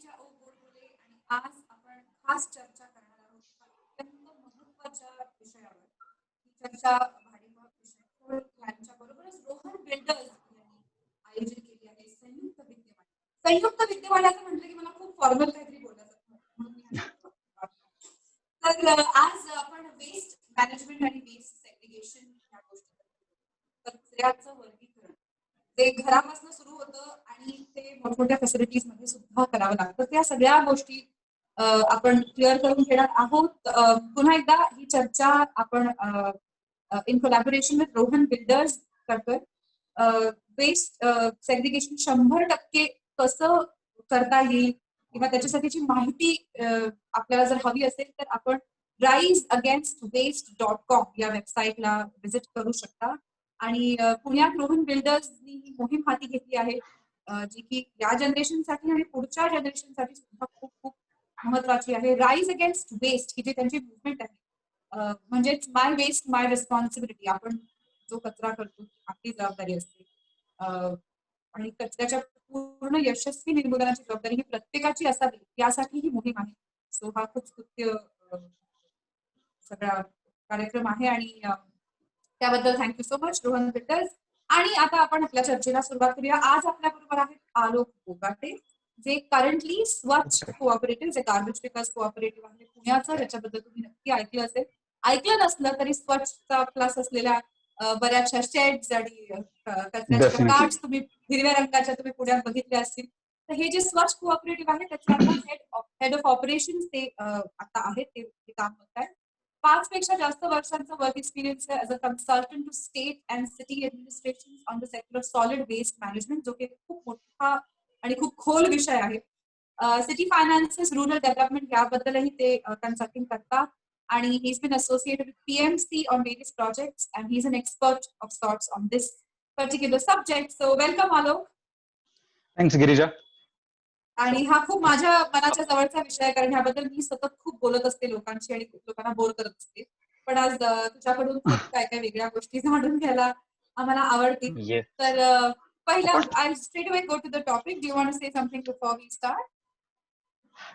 गिरिजा ओ बोरगोले आणि आज आपण खास चर्चा करणार आहोत अत्यंत महत्त्वाच्या विषयावर. ही चर्चा भाडीभाग विषय यांच्या बरोबरच रोहन बिल्डर्स यांनी आयोजित केली आहे. संयुक्त विद्यमान. संयुक्त विद्यमानाचं म्हटलं की मला खूप फॉर्मल काहीतरी बोलायचं म्हणून मी तर आज आपण वेस्ट मॅनेजमेंट आणि वेस्ट सेग्रिगेशन या गोष्टी कचऱ्याचं वर्गीकरण ते घरापासून सुरू होतं आणि ते मोठमोठ्या फॅसिलिटीज मध्ये सुद्धा करावं लागतं. त्या सगळ्या गोष्टी आपण क्लिअर करून घेणार आहोत. पुन्हा एकदा ही चर्चा आपण in collaboration with Rohan builders करतोय. वेस्ट सेग्रिगेशन 100% कसं करता येईल किंवा त्याच्यासाठीची माहिती आपल्याला जर हवी असेल तर आपण riseagainstwaste.com या वेबसाईटला व्हिजिट करू शकता. आणि पुण्यात रोहन बिल्डर्सनी ही मोहीम हाती घेतली आहे जी की या जनरेशनसाठी आणि पुढच्या जनरेशनसाठी सुद्धा खूप खूप महत्वाची आहे. राईज अगेन्स्ट वेस्ट ही जी त्यांची मुवमेंट आहे म्हणजेच माय वेस्ट माय रिस्पॉन्सिबिलिटी. आपण जो कचरा करतो आपली जबाबदारी असते आणि कचऱ्याच्या पूर्ण यशस्वी निर्मूलनाची जबाबदारी ही प्रत्येकाची असावी यासाठी ही मोहीम आहे. सो हा खूप स्तुत्य सगळा कार्यक्रम आहे आणि त्याबद्दल thank you so much Rohan builders. आणि आता आपण आपल्या चर्चेला सुरुवात करूया. आज आपल्या बरोबर आहेत आलोक बोगाटे जे करंटली स्वच्छ कोऑपरेटिव्ह जे गार्बेज पिकर्स कोऑपरेटिव्ह आहे पुण्याचं. ज्याच्याबद्दल तुम्ही नक्की ऐकलं असेल. ऐकलं नसलं तरी स्वच्छचा प्लस असलेल्या बऱ्याचशा शेड्स आणि कचऱ्याच्या कार्ड्स तुम्ही हिरव्या रंगाच्या तुम्ही पुण्यात बघितल्या असतील. तर हे जे स्वच्छ कोऑपरेटिव्ह आहे त्याचे आता हेड ऑफ ऑपरेशन ते आता आहेत ते काम करतायत. 5 पेक्षा जास्त वर्षांचा वर्क एक्सपिरियन्स आहे as a consultant to state and city administration on the sector of solid waste management, जो की खूप मोठा आणि खूप खोल विषय आहे. सिटी फायनान्सेस रुरल डेव्हलपमेंट याबद्दलही ते कन्सल्टिंग करतात आणि he is been associated with PMC on various projects and he is an expert of sorts on this particular subject. So welcome Alok. Thanks Girija. आणि हा खूप माझ्या मनाच्या जवळचा विषय आहे कारण ह्याबद्दल मी सतत खूप बोलत असते लोकांशी आणि खूप लोकांना बोर करत असते. पण आज तुझ्याकडून खूप काय काय वेगळ्या गोष्टी जाणून घ्यायला आम्हाला आवडतील. तर पहिला I straight away go to the topic. Do you want to say something before we start?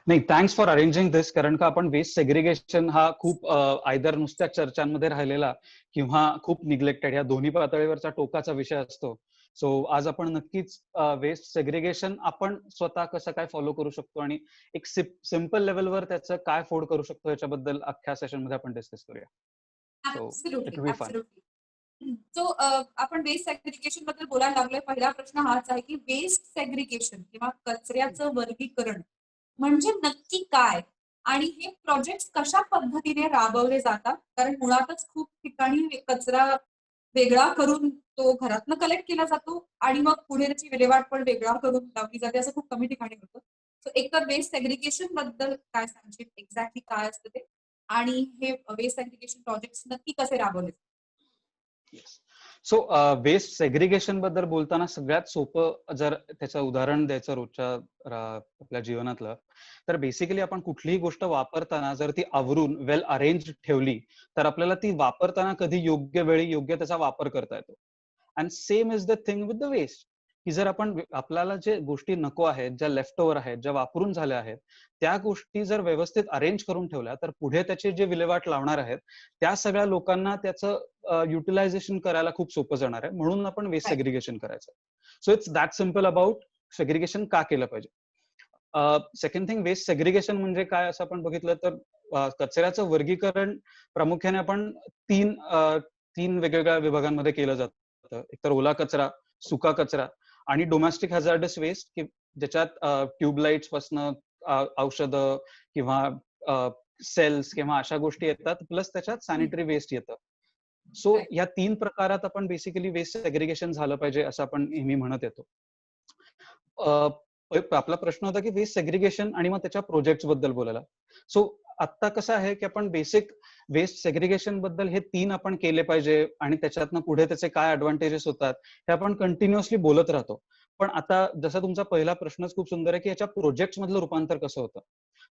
नाही, थँक्स फॉर अरेंजिंग दिस. कारण का आपण वेस्ट सेग्रिगेशन हा खूप आयदर नुसत्या चर्चांमध्ये राहिलेला किंवा खूप निग्लेक्टेड या दोन्ही पातळीवरचा टोकाचा विषय असतो. सो आज आपण नक्कीच वेस्ट सेग्रिगेशन आपण स्वतः कसं काय फॉलो करू शकतो आणि एक सिंपल लेवलवर त्याचं काय फोड करू शकतो याच्याबद्दल अख्ख्या सेशन मध्ये आपण डिस्कस करूया. सो आपण वेस्ट सेग्रिगेशन बद्दल बोलायला लागलोय. पहिला प्रश्न हाच आहे की वेस्ट सेग्रिगेशन किंवा कचऱ्याचं वर्गीकरण म्हणजे नक्की काय आणि हे प्रोजेक्ट कशा पद्धतीने राबवले जातात. कारण मुळातच खूप ठिकाणी कचरा वेगळा करून तो घरातनं कलेक्ट केला जातो आणि मग पुढे त्याची विल्हेवाट पण वेगळा करून लावली जाते. असं खूप कमी ठिकाणी होतं. सो एकतर वेस्ट सेग्रिगेशन बद्दल काय सांगशील, एक्झॅक्टली काय असतं ते आणि हे वेस्ट सेग्रिगेशन प्रोजेक्ट नक्की कसे राबवले? सो वेस्ट सेग्रिगेशन बद्दल बोलताना सगळ्यात सोपं जर त्याचं उदाहरण द्यायचं रोजच्या आपल्या जीवनातलं तर बेसिकली आपण कुठलीही गोष्ट वापरताना जर ती आवरून वेल अरेंज ठेवली तर आपल्याला ती वापरताना कधी योग्य वेळी योग्य त्याचा वापर करता येतो. And same is the thing with the waste की जर आपण आपल्याला जे गोष्टी नको आहेत, ज्या लेफ्ट ओव्हर आहेत, ज्या वापरून झाल्या आहेत, त्या गोष्टी जर व्यवस्थित अरेंज करून ठेवल्या तर पुढे त्याचे जे विल्हेवाट लावणार आहेत त्या सगळ्या लोकांना त्याचं युटिलायझेशन करायला खूप सोपं जाणार आहे. म्हणून आपण वेस्ट सेग्रिगेशन करायचं. So it's that simple about segregation का केलं पाहिजे. सेकंड थिंग, वेस्ट सेग्रिगेशन म्हणजे काय असं आपण बघितलं तर कचऱ्याचं वर्गीकरण प्रामुख्याने आपण तीन वेगवेगळ्या विभागांमध्ये केलं जातं. एकतर ओला कचरा, सुका कचरा आणि डोमेस्टिक हॅझार्डस वेस्ट की ज्याच्यात ट्यूबलाइट्स पासून औषधं किंवा सेल्स किंवा अशा गोष्टी येतात, प्लस त्याच्यात सॅनिटरी वेस्ट येतं. सो या 3 प्रकारात आपण बेसिकली वेस्ट सेग्रिगेशन झालं पाहिजे असं आपण नेहमी म्हणत येतो. आपला प्रश्न होता की वेस्ट सेग्रिगेशन आणि मग त्याच्या प्रोजेक्ट बद्दल बोलायला. सो आता कसं आहे की आपण बेसिक वेस्ट सेग्रिगेशन बद्दल हे 3 आपण केले पाहिजे आणि त्याच्यातनं पुढे त्याचे काय ऍडव्हान्टेजेस होतात हे आपण कंटिन्युअसली बोलत राहतो. पण आता जसा तुमचा पहिला प्रश्नच खूप सुंदर आहे की याच्या प्रोजेक्ट मधलं रूपांतर कसं होतं.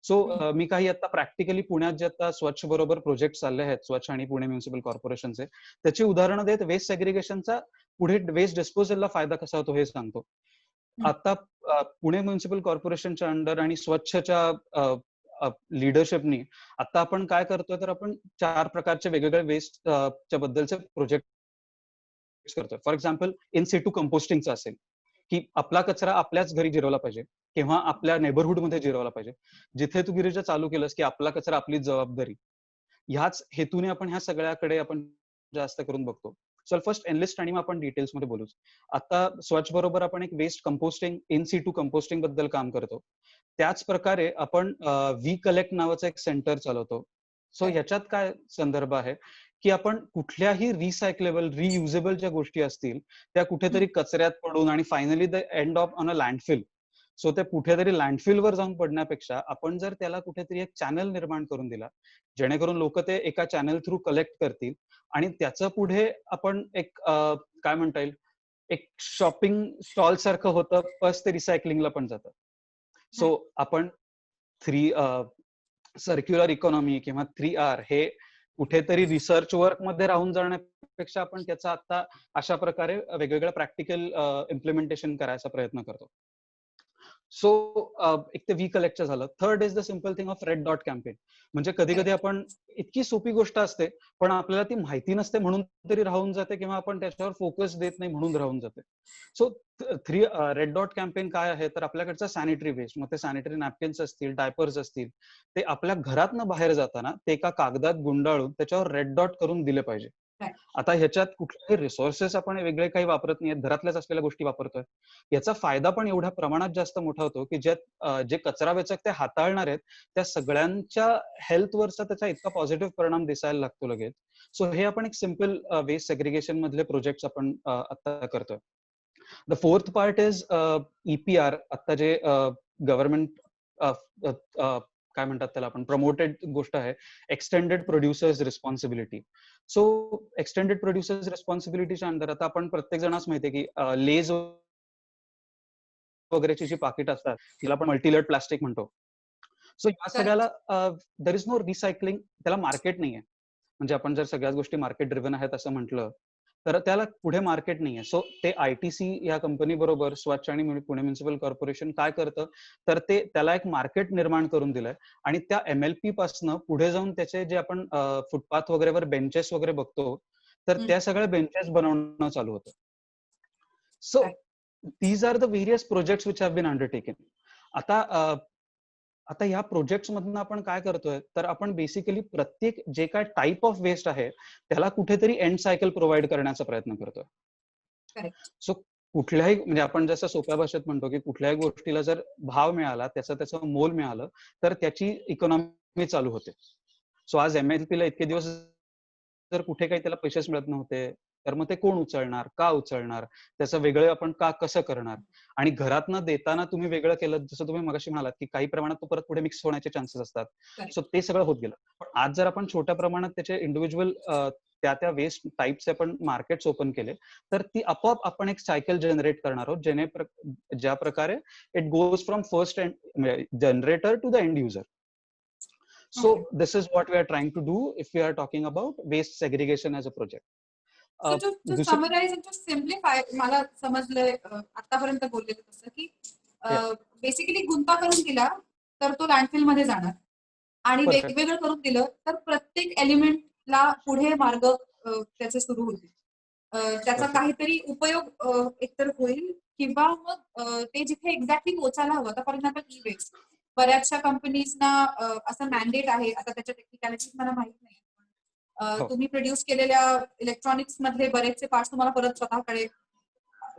सो मी काही आता प्रॅक्टिकली पुण्यात जे आता स्वच्छ बरोबर प्रोजेक्ट चालले आहेत, स्वच्छ आणि पुणे म्युनिसिपल कॉर्पोरेशनचे, त्याची उदाहरणं देत वेस्ट सेग्रिगेशनचा पुढे वेस्ट डिस्पोजलला फायदा कसा होतो हे सांगतो. आता पुणे म्युनिसिपल कॉर्पोरेशनच्या अंडर आणि स्वच्छच्या लिडरशिपनी आता आपण काय करतोय, तर आपण 4 प्रकारचे वेगवेगळे वेस्ट च्या बद्दलचे प्रोजेक्ट करतोय. फॉर एक्झाम्पल इन सिटू कंपोस्टिंगचं असेल, की आपला कचरा आपल्याच घरी जिरवला पाहिजे किंवा आपल्या नेबरहुड मध्ये जिरवला पाहिजे. जिथे तू गिरीजा चालू केलंस, की आपला कचरा आपली जबाबदारी. ह्याच हेतूने आपण ह्या सगळ्याकडे आपण जास्त करून बघतो. चल फर्स्ट एनलिस्ट आणि मग आपण डिटेल्स मध्ये बोलूच. आता स्वच्छ बरोबर आपण एक waste composting in situ composting बद्दल काम करतो. त्याच प्रकारे आपण वी कलेक्ट नावाचं एक सेंटर चालवतो. सो ह्याच्यात काय संदर्भ आहे, की आपण कुठल्याही रिसायकलेबल रियुजेबल ज्या गोष्टी असतील त्या कुठेतरी कचऱ्यात पडून आणि finally the end of on a landfill. So ते कुठेतरी लँडफिलवर जाऊन पडण्यापेक्षा आपण जर त्याला कुठेतरी एक चॅनल निर्माण करून दिला, जेणेकरून लोक ते एका चॅनल थ्रू कलेक्ट करतील आणि त्याचं पुढे आपण एक काय म्हणता येईल, एक शॉपिंग स्टॉल सारखं होतं, प्लस ते रिसायकलिंगला पण जातं. सो आपण सर्क्युलर इकॉनॉमी किंवा 3R हे कुठेतरी रिसर्च वर्क मध्ये राहून जाण्यापेक्षा आपण त्याचा आता अशा प्रकारे वेगवेगळ्या प्रॅक्टिकल इम्प्लिमेंटेशन करायचा प्रयत्न करतो. सो एक ते वी कलेक्टचं झालं. Third is the simple thing of red dot campaign. म्हणजे कधी कधी आपण इतकी सोपी गोष्ट असते पण आपल्याला ती माहिती नसते म्हणून तरी राहून जाते किंवा आपण त्याच्यावर फोकस देत नाही म्हणून राहून जाते. सो रेड डॉट कॅम्पेन काय आहे, तर आपल्याकडचं सॅनिटरी वेस्ट, मग ते सॅनिटरी नॅपकिन्स असतील, डायपर्स असतील, ते आपल्या घरातनं बाहेर जाताना ते एका कागदात गुंडाळून त्याच्यावर रेड डॉट करून दिले पाहिजे. आता ह्याच्यात कुठलेही रिसोर्सेस आपण वेगळे काही वापरत नाहीये, घरातल्याच असलेल्या गोष्टी वापरतोय. याचा फायदा पण एवढ्या प्रमाणात जास्त मोठा होतो, की ज्यात जे कचरा वेचक ते हाताळणार आहेत त्या सगळ्यांच्या हेल्थवरचा त्याचा इतका पॉझिटिव्ह परिणाम दिसायला लागतो लगेच. सो हे आपण एक सिम्पल वेस्ट सेग्रिगेशन मधले प्रोजेक्ट आपण आता करतोय. The fourth part is EPR. आता जे गव्हर्नमेंट काय म्हणतात त्याला आपण प्रमोटेड गोष्ट आहे, extended producers responsibility. So extended producers रिस्पॉन्सिबिलिटीच्या अंडर आता आपण प्रत्येक जणांच माहितीये की लेज वगैरेची जी पाकिट असतात तिला आपण मल्टीलेअर्ड प्लास्टिक म्हणतो. सो या सगळ्याला देर इज नो रिसायकलिंग, त्याला मार्केट नाहीये. म्हणजे आपण जर सगळ्याच गोष्टी मार्केट ड्रिव्हन आहेत असं म्हटलं तर त्याला पुढे मार्केट नाहीये. सो ते ITC या कंपनी बरोबर स्वच्छ आणि पुणे म्युनिसिपल कॉर्पोरेशन काय करतं, तर ते त्याला एक मार्केट निर्माण करून दिलंय आणि त्या MLP पासनं पुढे जाऊन त्याचे जे आपण फुटपाथ वगैरेवर बेंचेस वगैरे बघतो तर त्या सगळ्या बेंचेस बनवणं चालू होतं. So these are the various projects which have been undertaken. आता या प्रोजेक्ट्स मधनं आपण काय करतोय, तर आपण बेसिकली प्रत्येक जे काय टाईप ऑफ वेस्ट आहे त्याला कुठेतरी एंड सायकल प्रोव्हाइड करण्याचा प्रयत्न करतोय. सो कुठल्याही म्हणजे आपण जसं सोप्या भाषेत म्हणतो की कुठल्याही गोष्टीला जर भाव मिळाला, त्याचं मोल मिळालं तर त्याची इकॉनॉमी चालू होते. सो आज MLP ला इतके दिवस जर कुठे काही त्याला पैसेच मिळत नव्हते तर मग ते कोण उचलणार, का उचलणार, त्याचं वेगळं आपण का कसं करणार. आणि घरातनं देताना तुम्ही वेगळं केलं, जसं तुम्ही मगाशी म्हणालात की काही प्रमाणात तो परत पुढे मिक्स होण्याचे चान्सेस असतात. सो ते सगळं होत गेलं. पण आज जर आपण छोट्या प्रमाणात त्याचे इंडिव्हिज्युअल त्या वेस्ट टाईपचे आपण मार्केट्स ओपन केले तर ती आपोआप आपण एक सायकल जनरेट करणार आहोत, ज्या प्रकारे it goes from first generator to the end user. So this is what we are trying to do if we are talking about waste segregation as a project. So to summarize and to simplify, मला समजलंय आतापर्यंत बोललेलं तसं की basically गुंता करून दिला तर तो landfill मध्ये जाणार आणि वेगवेगळं करून दिलं तर प्रत्येक एलिमेंटला पुढे मार्ग त्याचे सुरू होतील. त्याचा काहीतरी उपयोग एकतर होईल किंवा मग ते जिथे एक्झॅक्टली पोहोचायला हवं. आता फॉर एक्झाम्पल ई-वेस्ट बऱ्याचशा कंपनीजना असं मॅन्डेट आहे, आता त्याच्या टेक्निकॅलिटीज मला माहित नाही. तुम्ही प्रोड्यूस केलेल्या इलेक्ट्रॉनिक्स मधले बरेचसे पार्ट्स तुम्हाला परत स्वतःकडे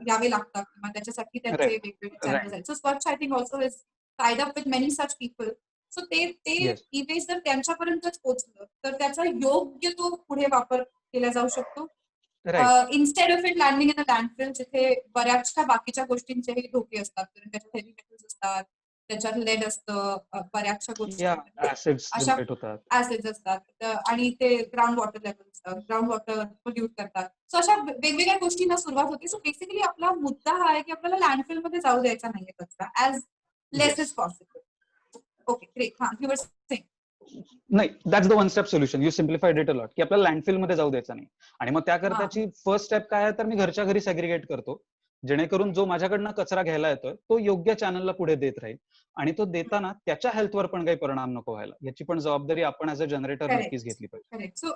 यावे लागतात किंवा त्याच्यासाठी त्यांचे वेगवेगळे चॅनल्स आहेत. So SWaCH I think also is tied up with many such people. So ते ई-वेस्ट जर त्यांच्यापर्यंतच पोहोचलं तर त्याचा योग्य तो पुढे वापर केला जाऊ शकतो. Instead of it landing in a landfill जिथे बऱ्याचशा बाकीच्या गोष्टींचेही धोके असतात, कारण त्याच्यात हेवी मेटल्स असतात, त्याच्यात लेड असतं, बऱ्याचशा गोष्टी ऍसिड्स असतात आणि ते ग्राउंड वॉटर पोल्यूट करतात. सो अशा वेगवेगळ्या गोष्टींना सुरुवात होते. सो बेसिकली आपला मुद्दा हा आहे की आपल्याला लँडफिल मध्ये जाऊ द्यायचा नाहीये कचरा, as less is possible. Okay great. हा यू वर सेइंग. नाही, that's the one step solution. You simplified it a lot की आपल्याला लँडफिल मध्ये जाऊ द्यायचा नाही. आणि मग त्याकरताची फर्स्ट स्टेप काय आहे, तर मी घरच्या घरी सेग्रिगेट करतो. जेणेकरून जो माझ्याकडनं कचरा घ्यायला येतोय तो योग्य चॅनलला पुढे देत राहील आणि तो देताना त्याच्या हेल्थवर पण काही परिणाम नको व्हायला, याची पण जबाबदारी आपण ऍज अ जनरेटर नक्कीच करेक्ट. घेतली पाहिजे. Correct. So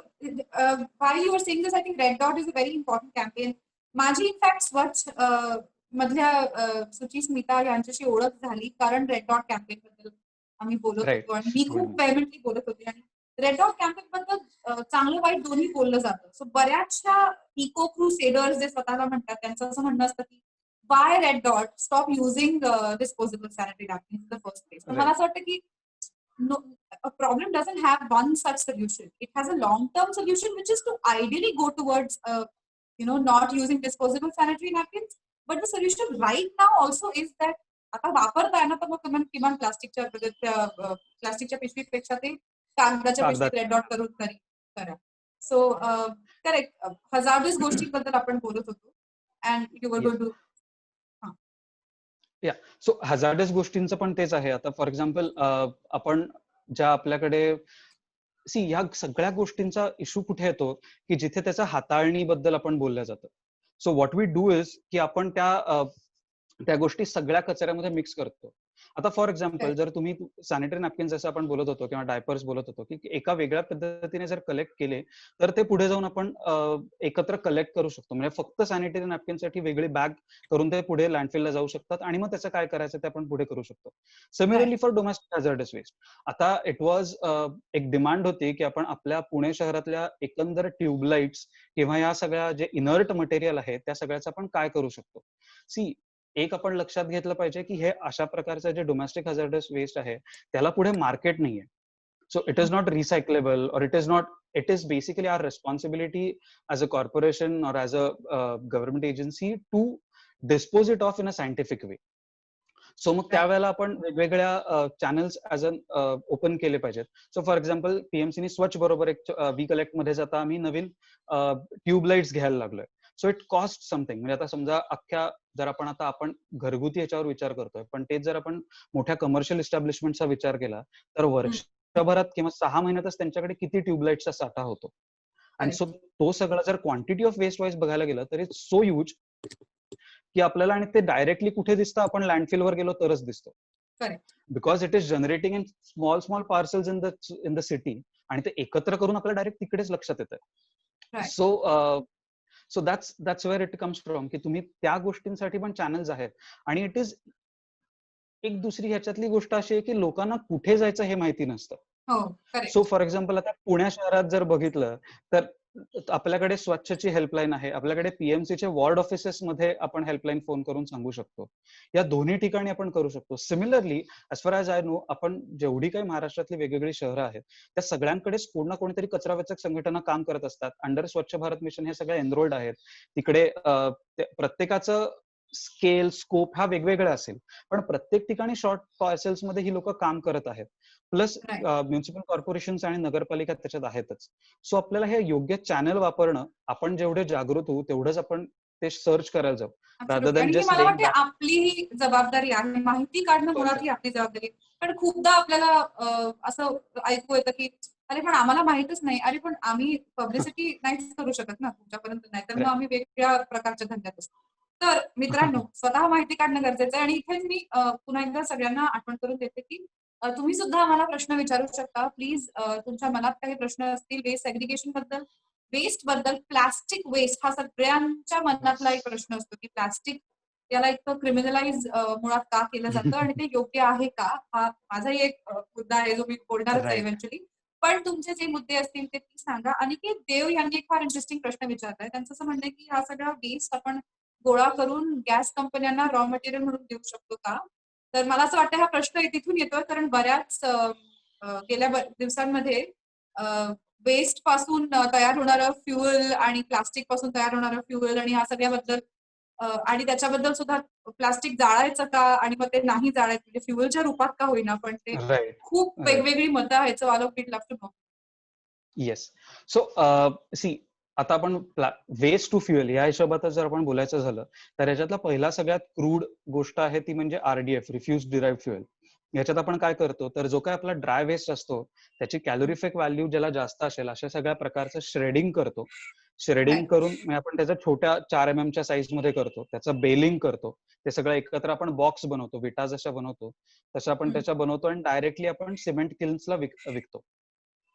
while you were saying this, I think Red Dot is a very important campaign. माझी इनफॅक्ट स्वच्छ मधल्या सुचिस्मिता यांच्याशी ओळख झाली कारण रेड डॉट कॅम्पेन बद्दल आम्ही बोलत राईट. होतो आणि मी खूप वेहमेंटली बोलत होते आणि रेड डॉट कॅम्पेन बद्दल चांगलं वाईट दोन्ही बोललं जातं. सो बऱ्याचशा इको क्रुसेडर्स जे स्वतःला म्हणतात त्यांचं असं म्हणणं असतं की Y red dot stop using disposable sanitary napkins in the first place. तर मला असं वाटतं की no, a problem doesn't have one such solution. It has a long-term solution, which is to ideally go towards, not using disposable sanitary napkins. But the solution right now also is that आता वापरताय ना तर मग किमान प्लास्टिकच्या पिशवीपेक्षा ते कागदाच्या पिशवीत रेड डॉट करून करा. सो करेक्ट, हजार्डस गोष्टींबद्दल आपण बोलत होतो and you were going to. So hazardous गोष्टींचं पण तेच आहे. आता फॉर एक्झाम्पल आपण ज्या आपल्याकडे ह्या सगळ्या गोष्टींचा इश्यू कुठे येतो की जिथे त्याच्या हाताळणीबद्दल आपण बोललं जातं. So what we do is की आपण त्या गोष्टी सगळ्या कचऱ्यामध्ये मिक्स करतो. आता फॉर एक्झाम्पल जर तुम्ही सॅनिटरी नॅपकिन जसं आपण बोलत होतो किंवा डायपर्स बोलत होतो की एका वेगळ्या पद्धतीने जर कलेक्ट केले तर ते पुढे जाऊन आपण एकत्र कलेक्ट करू शकतो. म्हणजे फक्त सॅनिटरी नॅपकिनसाठी वेगळी बॅग करून ते पुढे लँडफिलला जाऊ शकतात आणि मग त्याचं काय करायचं ते आपण पुढे करू शकतो. Similarly for domestic hazardous waste, आता इट वॉज एक डिमांड होती की आपण आपल्या पुणे शहरातल्या एकंदर ट्यूबलाइट्स किंवा या सगळ्या जे इनर्ट मटेरियल आहे त्या सगळ्याचं आपण काय करू शकतो. एक आपण लक्षात घेतलं पाहिजे की हे अशा प्रकारचं जे डोमेस्टिक हॅझार्डस वेस्ट आहे त्याला पुढे मार्केट नाहीये. So it is not recyclable और it is basically our responsibility as a corporation और as a government agency to dispose it of in a scientific way. So मग त्यावेळेला आपण वेगवेगळ्या चॅनल्स ऍज अ ओपन केले पाहिजेत. So for example पीएमसीनी स्वच्छ बरोबर एक वी कलेक्ट मध्ये जाता आम्ही नवीन ट्यूबलाइट्स घ्यायला लागलोय. So it cost something. म्हणजे आता समजा जर आपण घरगुती याच्यावर विचार करतोय पण तेच जर आपण मोठ्या कमर्शियल इस्टॅब्लिशमेंटचा विचार केला तर वर्षभरात किंवा 6 महिन्यातच त्यांच्याकडे किती ट्यूबलाइट्सचा साठा होतो. आणि सो तो सगळा जर क्वांटिटी ऑफ वेस्ट वाईज बघायला गेलं तर इट्स सो ह्यूज की आपल्याला आणि ते डायरेक्टली कुठे दिसतं आपण लँडफिलवर गेलो तरच दिसतो. Because it is generating in small parcels in the city आणि ते एकत्र करून आपल्याला डायरेक्ट तिकडेच लक्षात येतं. So that's where it comes from की तुम्ही त्या गोष्टींसाठी पण चॅनल्स आहेत. आणि इट इज एक दुसरी ह्याच्यातली गोष्ट अशी आहे की लोकांना कुठे जायचं हे माहिती नसतं. सो फॉर एक्झाम्पल आता पुणे शहरात जर बघितलं तर आपल्याकडे स्वच्छची हेल्पलाईन आहे, आपल्याकडे पीएमसीचे वॉर्ड ऑफिसेस मध्ये आपण हेल्पलाईन फोन करून सांगू शकतो. या दोन्ही ठिकाणी आपण करू शकतो. सिमिलरली ऍज फार ऍज आय नो आपण जेवढी काही महाराष्ट्रातली वेगवेगळी शहरं आहेत त्या सगळ्यांकडेच कोण ना कोणीतरी कचरावेचक संघटना काम करत असतात. अंडर स्वच्छ भारत मिशन हे सगळे एनरोल्ड आहेत. तिकडे प्रत्येकाचं स्केल स्कोप हा वेगवेगळा असेल पण प्रत्येक ठिकाणी शॉर्ट पार्सल्स मध्ये ही लोक काम करत आहेत. प्लस म्युन्सिपल कॉर्पोरेशन्स आणि नगरपालिका त्याच्यात आहेतच. सो आपल्याला हे योग्य चॅनल वापरणं, आपण जेवढे जागृत होऊ तेवढंच आपण ते सर्च करायला जाऊ. मला वाटते आपली जबाबदारी आहे, माहिती काढणं मुळात ही आपली जबाबदारी. पण खूपदा आपल्याला असं ऐकू येतं की अरे पण आम्हाला माहितच नाही, अरे पण आम्ही पब्लिसिटी नाहीच करू शकत ना तुमच्यापर्यंत, नाही तर मग आम्ही वेगवेगळ्या प्रकारच्या धंद्यात असतो. तर मित्रांनो स्वतः माहिती काढणं गरजेचं आहे. आणि इथेच मी पुन्हा एकदा सगळ्यांना आठवण करून देते की तुम्ही सुद्धा आम्हाला प्रश्न विचारू शकता. प्लीज तुमच्या मनात काही प्रश्न असतील वेस्ट सेग्रिगेशन बद्दल, वेस्ट बद्दल, प्लास्टिक वेस्ट हा सगळ्यांच्या मनातला एक प्रश्न असतो की प्लास्टिक याला इतकं क्रिमिनलाइज मुळात का केलं जातं आणि ते योग्य आहे का, हा माझाही एक मुद्दा आहे जो मी बोलणारच आहे इव्हेंच्युअली. पण तुमचे जे मुद्दे असतील ते सांगा. अनिकेत देव यांनी एक फार इंटरेस्टिंग प्रश्न विचारलाय. त्यांचं असं म्हणणं आहे की हा सगळा वेस्ट आपण गोळा करून गॅस कंपन्यांना रॉ मटेरियल म्हणून देऊ शकतो का. तर मला असं वाटतं हा प्रश्न तिथून येतोय कारण बऱ्याच गेल्या दिवसांमध्ये वेस्ट पासून तयार होणारं फ्युएल आणि प्लास्टिक पासून तयार होणारं फ्युएल आणि ह्या सगळ्याबद्दल आणि त्याच्याबद्दल सुद्धा प्लास्टिक जाळायचं का आणि मग ते नाही जाळायचं म्हणजे फ्युएलच्या रूपात का होईना पण ते खूप वेगवेगळी मतं आहेत. So I would love to know. Yes. So आता आपण वेस्ट टू फ्युएल या हिशोबात जर आपण बोलायचं झालं तर याच्यातला पहिला सगळ्यात क्रूड गोष्ट आहे ती म्हणजे RDF, रिफ्यूज डिराइव्ड फ्युएल. याच्यात आपण काय करतो तर जो काय आपला ड्राय वेस्ट असतो त्याची कॅलोरिफिक व्हॅल्यू ज्याला जास्त असेल अशा सगळ्या प्रकारचं श्रेडिंग करतो. Shredding Right. करून म्हणजे आपण त्याच्या छोट्या 4 mm च्या साईज मध्ये करतो, त्याचं बेलिंग करतो, ते सगळं एकत्र आपण बॉक्स बनवतो, विटा जशा बनवतो तसं आपण हम्म. त्याच्या बनवतो आणि डायरेक्टली आपण सिमेंट किल्न्सला विकतो.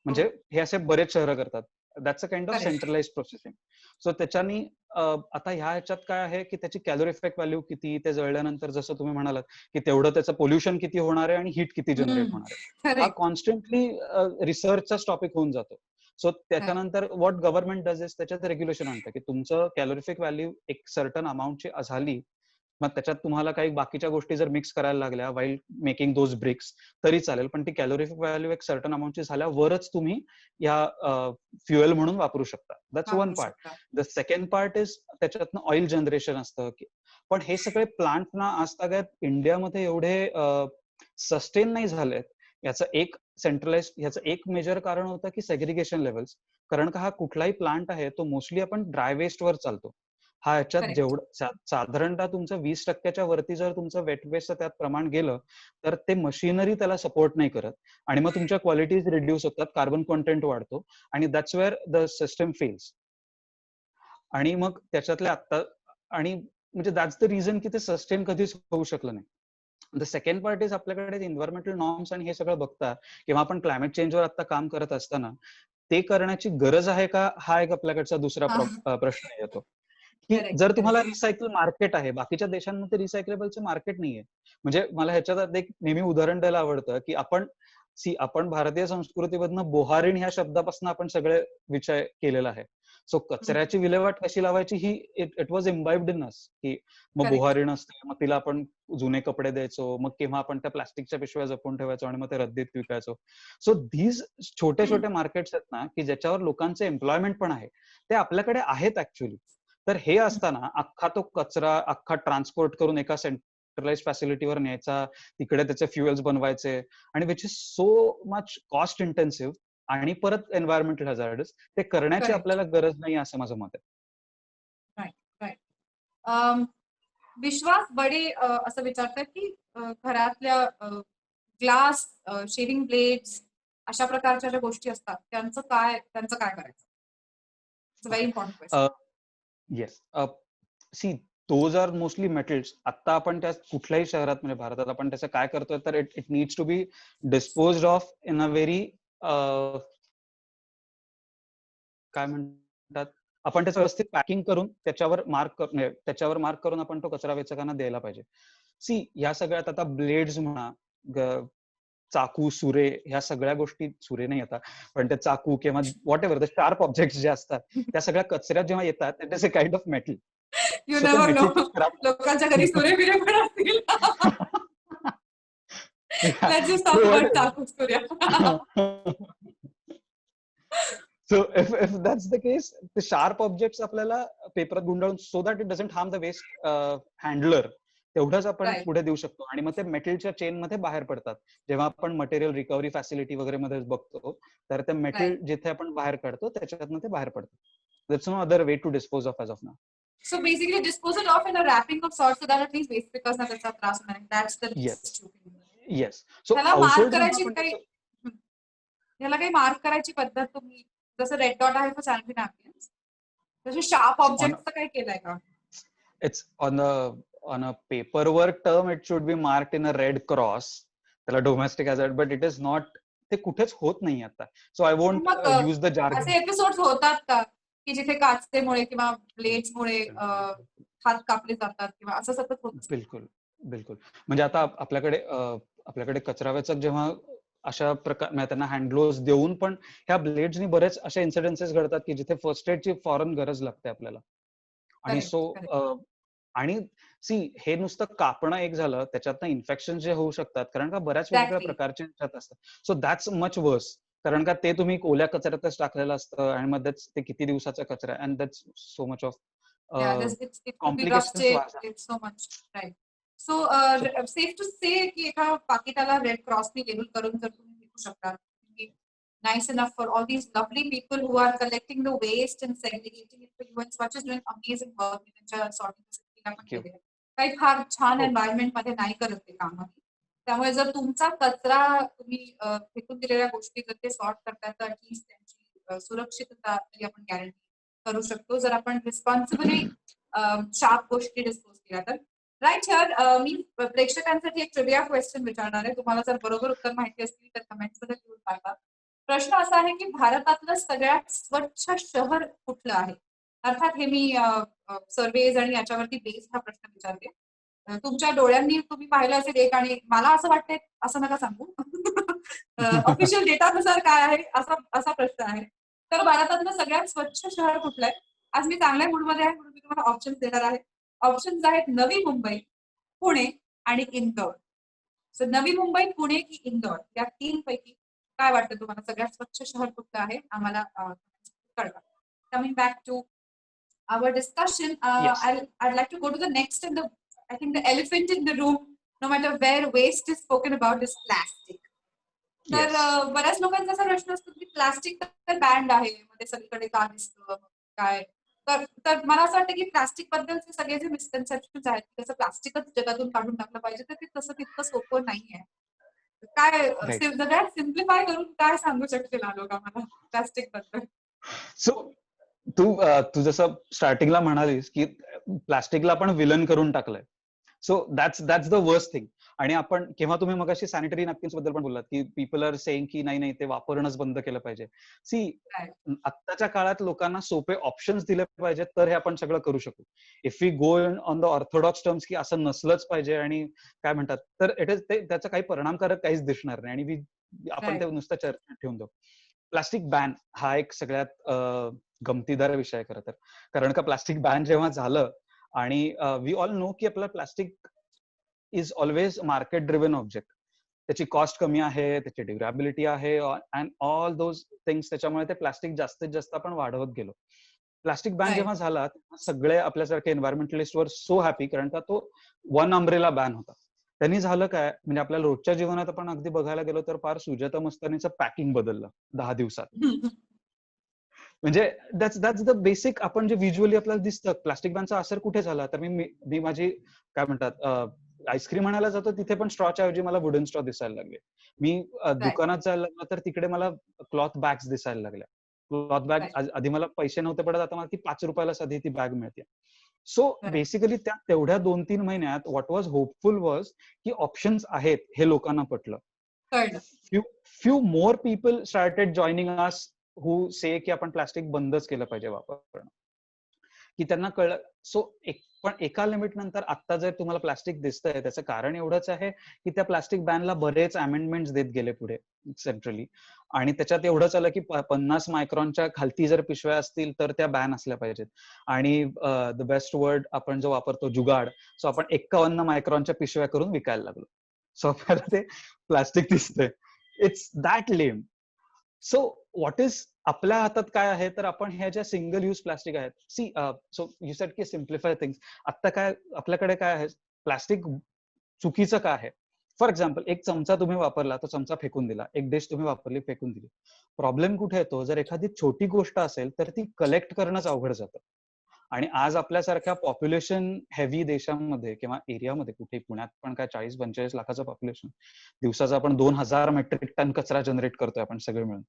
म्हणजे हो. हे असे बरेच शहरं करतात. That's a kind of Correct. Centralise processing. So त्याच्यानी आता ह्या ह्याच्यात काय आहे की त्याची कॅलोरिफिक व्हॅल्यू किती, ते जळल्यानंतर जसं तुम्ही म्हणालात की तेवढं त्याचं पोल्युशन किती होणार आहे आणि हीट किती जनरेट होणार आहे, हा Correct. कॉन्स्टंटली रिसर्चचाच टॉपिक होऊन जातो. So Right. त्याच्यानंतर व्हॉट गव्हर्नमेंट डज इज त्याच्यात रेग्युलेशन आणतं की तुमचं कॅलोरिफिक व्हॅल्यू एक सर्टन अमाऊंटची झाली, मग त्याच्यात तुम्हाला काही बाकीच्या गोष्टी जर मिक्स करायला लागल्या वाईल मेकिंग दोज ब्रिक्स तरी चालेल, पण ती कॅलोरिफिक व्हॅल्यू एक सर्टन अमाऊंटची झाल्यावरच तुम्ही या फ्युएल म्हणून वापरू शकता. दॅट्स वन वापरू पार्ट. शकता. द सेकंड पार्ट इज त्याच्यातनं ऑइल जनरेशन असतं. पण हे सगळे प्लांट ना आजतागायत इंडियामध्ये एवढे सस्टेन नाही झालेत. याचं एक मेजर कारण होतं की सेग्रिगेशन लेवल्स. कारण का हा कुठलाही प्लांट आहे तो मोस्टली आपण ड्राय वेस्ट वर चालतो. हा ह्याच्यात Correct. जेवढं साधारणतः तुमचं 20% वरती जर तुमचं वेट वेस्टचं त्यात प्रमाण गेलं तर ते मशिनरी त्याला सपोर्ट नाही करत आणि मग तुमच्या क्वालिटीज रिड्यूस होतात, कार्बन कॉन्टेंट वाढतो आणि that's where the system fails. आणि मग त्याच्यातल्या आता आणि म्हणजे दॅट्स द रिझन की ते सस्टेन कधीच होऊ शकलं नाही. द सेकंड पार्ट इज आपल्याकडे एन्व्हायरमेंटल नॉर्म्स आणि हे सगळं बघता किंवा आपण क्लायमेट चेंजवर आता काम करत असताना ते करण्याची गरज आहे का, हा एक आपल्याकडचा दुसरा हा. प्रश्न येतो. की Correct. जर तुम्हाला Correct. रिसायकल मार्केट आहे, बाकीच्या देशांमध्ये रिसायकलेबलचं मार्केट नाहीये. म्हणजे मला ह्याच्यात एक नेहमी उदाहरण द्यायला आवडतं की आपण भारतीय संस्कृतीमधनं बोहारीण ह्या शब्दापासून आपण सगळे विषय केलेला आहे. सो कचऱ्याची विल्हेवाट कशी लावायची ही इट वॉज इम्बाइब्ड इन अस, की मग Correct. बोहारीण असते, मग तिला आपण जुने कपडे द्यायचो, मग केव्हा आपण त्या प्लास्टिकच्या पिशव्या जपून ठेवायचो आणि मग ते रद्दीत विकायचो. सो धीज छोटे छोटे मार्केट्स आहेत ना की ज्याच्यावर लोकांचे एम्प्लॉयमेंट पण आहे, ते आपल्याकडे आहेत ऍक्च्युअली. तर हे असताना अख्खा तो कचरा ट्रान्सपोर्ट करून एका सेंट्रलाइज फॅसिलिटीवर न्यायचा, तिकडे त्याचे फ्युएल्स बनवायचे आणि which is so much cost intensive आणि परत एन्व्हायरमेंटल हजार्डस, ते करण्याची Correct. आपल्याला गरज नाही असं माझं मत आहे. Right. Right. विश्वास बडे असं विचारतात की घरातल्या ग्लास, शेविंग ब्लेड्स अशा प्रकारच्या ज्या गोष्टी असतात त्यांचं काय करायचं? It's a very okay. Important question. Yes. See those are mostly metals. आता आपण त्या कुठल्याही शहरात म्हणजे भारतात आपण त्याचं काय करतोय तर it needs to be disposed of in a very काय म्हणतात, आपण त्याचं व्यवस्थित पॅकिंग करून त्याच्यावर मार्क करून आपण तो कचरा वेचकांना द्यायला पाहिजे. सी या सगळ्यात आता ब्लेड्स म्हणा, चाकू, सुरे, ह्या सगळ्या गोष्टी, सुरे नाही आता पण ते चाकू किंवा what ever the sharp objects जे असतात त्या सगळ्या कचऱ्यात जेव्हा येतात it is a kind of metal. You so ते नेव्हर नो. मेटलची स्क्रॅप लोकांच्या घरी सुरे बिरे पण असतील. Let's just So talk what about चाकू Surya. So if that's the case, the sharp objects आपल्याला पेपरात गुंडाळून so that it doesn't harm the waste handler, तेवढंच आपण राईट. पुढे देऊ शकतो आणि मग ते मेटलच्या चेन मध्ये बाहेर पडतात. जेव्हा आपण मटेरियल रिकव्हरी फॅसिलिटी वगैरे मध्ये बघतो तर ते मेटल राईट. जिथे आपण बाहेर काढतो त्याच्यातनं ते बाहेर पडतात. There's no other way to dispose of as of now. So basically dispose it off in a wrapping of sorts so that at least waste पिकांना त्याचा त्रास होणार नाही. That's the Yes. least you can do. Yes. So ह्याला mark household जेव्हा करायची आपण काही त्याचं ह्याला काही मार्क करायची पद्धत तुम्ही जसं रेड डॉट आहे फॉर सॅनिटरी नॅपकिन्स तसे शार्प on ऑब्जेक्टचं काही केलंय का? it's on a paperwork term it should be marked in a red cross, त्याला domestic hazard, but it is not, ते कुठेच होत नाही आता. So I won't मग use the jargon. असे एपिसोड होतात का की जिथे काचतेमुळे किंवा ब्लेड्समुळे हात कापले जातात किंवा असं सतत होत असतं? बिलकुल बिलकुल. म्हणजे आता आपल्याकडे कचरा वेचक जेव्हा अशा प्रकार त्यांना हँड ग्लोव्स देऊन पण ह्या ब्लेड्सनी बरेच असे इन्सिडेन्सेस घडतात की जिथे फर्स्ट एडची फॉरन गरज लागते आपल्याला. आणि करेक्ट. सो आणि सी हे नुसतं कापणं एक झालं, त्याच्यातनं इन्फेक्शन जे होऊ शकतात कारण का बऱ्याच वेगवेगळ्या एक्झॅक्टली. प्रकारचे असतात. सो दॅट्स मच वर्स, कारण का ते तुम्ही ओल्या कचऱ्यातच टाकलेलं असतं आणि मग ते किती दिवसाचा कचरा and that's so much of Yeah, it could be complications rusted. It's so much, right? So, safe to say की एका पाकिटाला रेड क्रॉसनी लेबल करून जर तुम्ही विकू शकता, nice enough for all these lovely people who are collecting the waste and segregating it for you, and Swatch is doing amazing work. त्यांच्या sorting facility ला पण केले आहे. काही फार छान एन्व्हायरमेंट मध्ये नाही करत ते काम. त्यामुळे जर तुमचा कचरा तुम्ही फेकून दिलेल्या गोष्टी जर ते सॉर्ट करतात तर ॲटलीस्ट त्यांची सुरक्षितता तरी आपण गॅरंटी करू शकतो जर आपण रिस्पॉन्सिबली शार्प गोष्टी डिस्पोज केल्या तर. राईट हिअर मी प्रेक्षकांसाठी एक ट्रिविया क्वेश्चन विचारणार आहे. तुम्हाला जर बरोबर उत्तर माहिती असतील तर कमेंट्स मध्ये लिहून टाका. प्रश्न असा आहे की भारतातलं सगळ्यात स्वच्छ शहर कुठलं आहे? अर्थात हे मी सर्वेज आणि याच्यावरती बेस्ड हा प्रश्न विचारते. तुमच्या डोळ्यांनी तुम्ही पाहिलं असेल एक आणि मला असं वाटतंय असं नका सांगू. ऑफिशियल डेटानुसार काय आहे असा असा प्रश्न आहे. तर भारतातलं सगळ्यात स्वच्छ शहर कुठलं आहे? आज मी चांगल्या मूडमध्ये आहे म्हणून मी तुम्हाला ऑप्शन्स देणार आहे. ऑप्शन्स आहेत नवी मुंबई, पुणे आणि इंदौर. सो नवी मुंबई, पुणे की इंदौर या 3 पैकी काय वाटतं तुम्हाला सगळ्यात स्वच्छ शहर कुठलं आहे? आम्हाला कळवा. Coming back to our discussion, Yes. I'd like to go to the next and I think the elephant in the room, no matter where waste is spoken about, is plastic. तर Yes. बऱ्याच लोकांचा असा प्रश्न असतो की plastic तर band आहे, मग ते सगळीकडे का दिसतं काय? तर तर मला असं वाटतं की प्लास्टिक बद्दलचे सगळे जे मिसकन्सेप्शन्स आहेत की कसं प्लास्टिकच जगातून काढून टाकलं पाहिजे, तर ते तसं तितकं सोपं नाहीये. काय Right. सगळ्यात सिम्प्लिफाय करून काय सांगू शकतील हा लोक आम्हाला प्लास्टिक बद्दल? सो तू जसं स्टार्टिंगला म्हणालीस की प्लास्टिकला आपण विलन करून टाकलंय. So that's the worst thing. आणि आपण केव्हा तुम्ही मगाशी सॅनिटरी नॅपकिन्स बद्दल पण बोललात की पीपल आर सेइंग की नाही ते वापरणंच बंद केलं पाहिजे. सी, आत्ताच्या काळात लोकांना सोपे ऑप्शन्स दिले पाहिजेत तर हे आपण सगळं करू शकू. If we go on the orthodox terms की असं नसलंच पाहिजे आणि काय म्हणतात तर इट इज त्याचा काही परिणामकारक काहीच दिसणार नाही आणि आपण ते नुसतं चर्चेत ठेवून देऊ. प्लास्टिक बॅन हा एक सगळ्यात गमतीदार विषय खरं तर. कारण का प्लास्टिक बॅन जेव्हा झालं आणि वी ऑल नो की आपलं plastic is always market driven object. त्याची कॉस्ट कमी आहे, त्याची ड्युरेबिलिटी आहे अँड ऑल दोज थिंग्स. त्याच्यामुळे ते प्लास्टिक जास्तीत जास्त आपण वाढवत गेलो. प्लास्टिक बॅन जेव्हा झाला तेव्हा सगळे आपल्यासारखे एन्व्हायरमेंटलिस्ट वर सो हॅपी, कारण का तो वन अम्ब्रेला बॅन होता. त्यांनी झालं काय म्हणजे आपल्या रोजच्या जीवनात आपण अगदी बघायला गेलो तर फार सुजाता मस्तानीचं पॅकिंग बदललं 10 दिवसात. म्हणजे दॅट्स द बेसिक. आपण जे व्हिज्युअली आपल्याला दिसतं प्लास्टिक बॅनचा असर कुठे झाला तर मी माझी काय म्हणतात आईस्क्रीम आणायला जातो तिथे पण स्ट्रॉच्या ऐवजी मला वुडन स्ट्रॉ दिसायला लागले. मी दुकानात जायला लागलो तर तिकडे मला क्लॉथ बॅग्स दिसायला लागल्या. क्लॉथ बॅग आधी मला पैसे नव्हते पडत, आता मला ती 5 रुपयाला साधी ती बॅग मिळते. सो बेसिकली त्या तेवढ्या 2-3 महिन्यात व्हॉट वॉज होपफुल वॉज की ऑप्शन्स आहेत हे लोकांना पटलं. Few more people started joining us who say की आपण प्लास्टिक बंदच केलं पाहिजे वापरणं, की त्यांना कळलं. सो पण एका लिमिट नंतर आता जर तुम्हाला प्लास्टिक दिसतंय त्याचं कारण एवढंच आहे की त्या प्लास्टिक बॅनला बरेच अमेंडमेंट्स देत गेले पुढे सेंट्रली. आणि त्याच्यात एवढंच आलं की 50 मायक्रॉनच्या खालती जर पिशव्या असतील तर त्या बॅन असल्या पाहिजेत. आणि द बेस्ट वर्ड आपण जो वापरतो जुगाड. सो आपण 51 मायक्रॉनच्या पिशव्या करून विकायला लागलो. सो आपल्याला ते प्लास्टिक दिसतंय. It's that lame. So what is आपल्या हातात काय आहे तर आपण ह्या ज्या सिंगल यूज प्लास्टिक आहेत. सी, सो यू सेड की सिम्प्लिफाय थिंग्स. आता काय आपल्याकडे काय आहे प्लास्टिक चुकीचं काय आहे. फॉर एक्झाम्पल एक चमचा तुम्ही वापरला तो चमचा फेकून दिला, एक डिश तुम्ही वापरली फेकून दिली. प्रॉब्लेम कुठे येतो जर एखादी छोटी गोष्ट असेल तर ती कलेक्ट करणंच अवघड जातं. आणि आज आपल्यासारख्या पॉप्युलेशन हेवी देशांमध्ये किंवा एरियामध्ये कुठे पुण्यात पण काय 40-45 लाखाचं पॉप्युलेशन, दिवसाचा आपण 2000 मेट्रिक टन कचरा जनरेट करतोय आपण सगळे मिळून.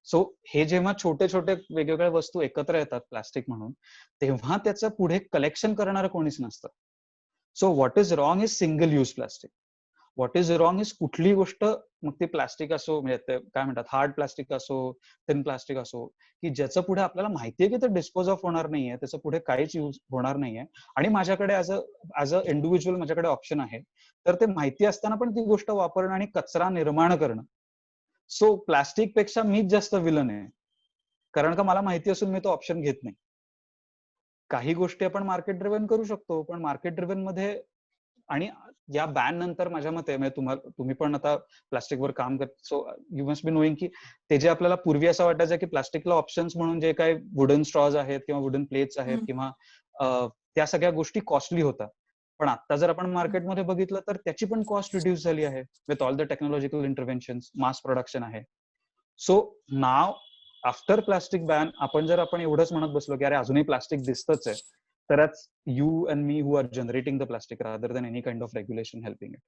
सो हे जेव्हा छोटे छोटे वेगवेगळ्या वस्तू एकत्र येतात प्लास्टिक म्हणून, तेव्हा त्याचं पुढे कलेक्शन करणारं कोणीच नसतं. So what is wrong is single use plastic. What is wrong is कुठली गोष्ट, मग ते प्लास्टिक असो म्हणजे काय म्हणतात हार्ड प्लास्टिक असो, थिन प्लास्टिक असो, की ज्याचं पुढे आपल्याला माहितीये की ते डिस्पोज ऑफ होणार नाहीये, त्याचं पुढे काहीच यूज होणार नाहीये. आणि माझ्याकडे ऍज अ इंडिव्हिज्युअल माझ्याकडे ऑप्शन आहे, तर ते माहिती असताना पण ती गोष्ट वापरणं आणि कचरा निर्माण करणं. सो प्लास्टिक पेक्षा मीच जास्त विलन आहे, कारण का मला माहिती असून मी तो ऑप्शन घेत नाही. काही गोष्टी आपण मार्केट ड्रिव्हन करू शकतो, पण मार्केट ड्रिव्हन मध्ये आणि या बॅन नंतर माझ्या मते म्हणजे तुम्ही पण आता प्लास्टिकवर काम करत, so you must be knowing की ते जे आपल्याला पूर्वी असं वाटायचं की प्लास्टिकला ऑप्शन्स म्हणून जे काही वुडन स्ट्रॉज आहेत किंवा वुडन प्लेट्स आहेत किंवा त्या सगळ्या गोष्टी कॉस्टली होतात. पण आता जर आपण मार्केटमध्ये बघितलं तर त्याची पण कॉस्ट रिड्यूस झाली आहे with all the technological interventions, mass production आहे. सो नाव आफ्टर प्लास्टिक बॅन आपण एवढंच म्हणत बसलो की अरे अजूनही प्लास्टिक दिसतच आहे, तर you and me who are generating the plastic rather than any kind of regulation helping it.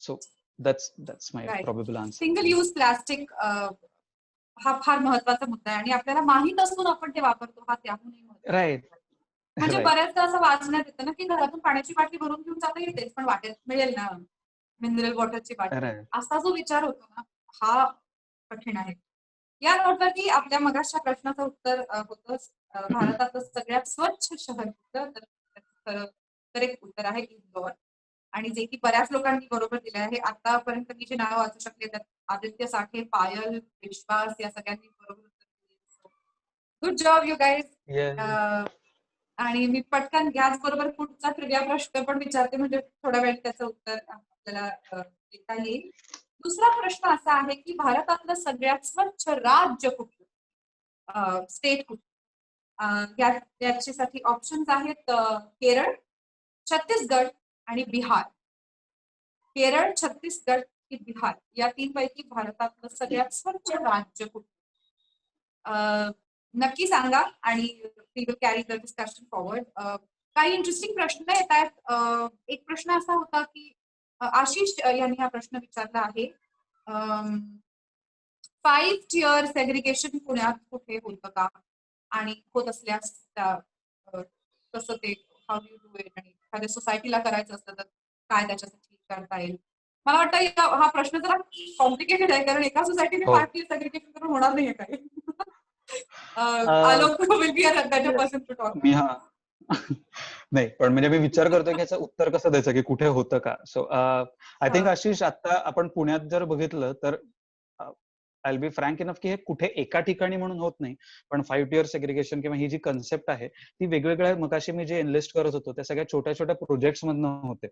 So that's my probable answer. Single use plastic हा फार महत्वाचा मुद्दा आहे आणि आपल्याला माहित असून आपण ते वापरतो हा त्याहूनही महत्वाचा राईट, मुद्दा आहे. म्हणजे राईट. बऱ्याचदा असं वाचण्यात येतं ना, की घरातून पाण्याची बाटली भरून घेऊन जाता येतेच, पण वाटेत मिळेल ना मिनरल वॉटरची बाटली. राईट. असा जो विचार होतो ना, हा कठीण आहे. या नोटवरती आपल्या मगासच्या प्रश्नाचं उत्तर होतं भारतातलं सगळ्यात स्वच्छ शहर कुठलं? तर त्याचं करेक्ट उत्तर आहे इंदोर. आणि जे की बऱ्याच लोकांनी बरोबर दिलं आहे. आतापर्यंत मी जे नावं वाचू शकले त्यात आदित्य साठे, पायल, विश्वास या सगळ्यांनी बरोबर उत्तर दिले. Good job you yes. Guys. आणि मी पटकन याचबरोबर पुढचा ट्रिव्हिया प्रश्न पण विचारते म्हणजे थोड्या वेळ त्याचं उत्तर आपल्याला देता येईल. दुसरा प्रश्न असा आहे की भारतातलं सगळ्यात स्वच्छ राज्य कुठलं? स्टेट कुठलं? याच्यासाठी ऑप्शन्स आहेत केरळ, छत्तीसगड आणि बिहार. केरळ, छत्तीसगड की बिहार या तीनपैकी भारतातलं सगळ्यात स्वच्छ राज्य कुठलं? नक्की सांगा आणि we will carry the discussion forward. काही इंटरेस्टिंग प्रश्न येत आहेत. एक प्रश्न असा होता की आशिष यांनी हा प्रश्न विचारला आहे. 5 टियर सेग्रिगेशन पुण्यात कुठे होतं का? आणि होत असल्यास कसं ते हाऊ डू डू इट आणि एखाद्या सोसायटीला करायचं असतं तर काय त्याच्यासाठी करता येईल? मला वाटतं हा प्रश्न जरा कॉम्प्लिकेटेड आहे कारण एका सोसायटीने हो. 5 टियर सेग्रिगेशन करून होणार नाहीये काही. Uh, Alok will be a better person to talk. मी हा नाही, पण म्हणजे मी विचार करतोय की याचं उत्तर कसं द्यायचं की कुठे होतं का? सो आय थिंक आशिष आता आपण पुण्यात जर बघितलं तर I will be frank enough की हे कुठे एका ठिकाणी म्हणून होत नाही. पण 5 टियर सेग्रिगेशन किंवा ही जी कन्सेप्ट आहे ती वेगवेगळ्या मगाशी मी जे एनलिस्ट करत होतो त्या सगळ्या छोट्या-छोट्या प्रोजेक्ट्स मधनं होते.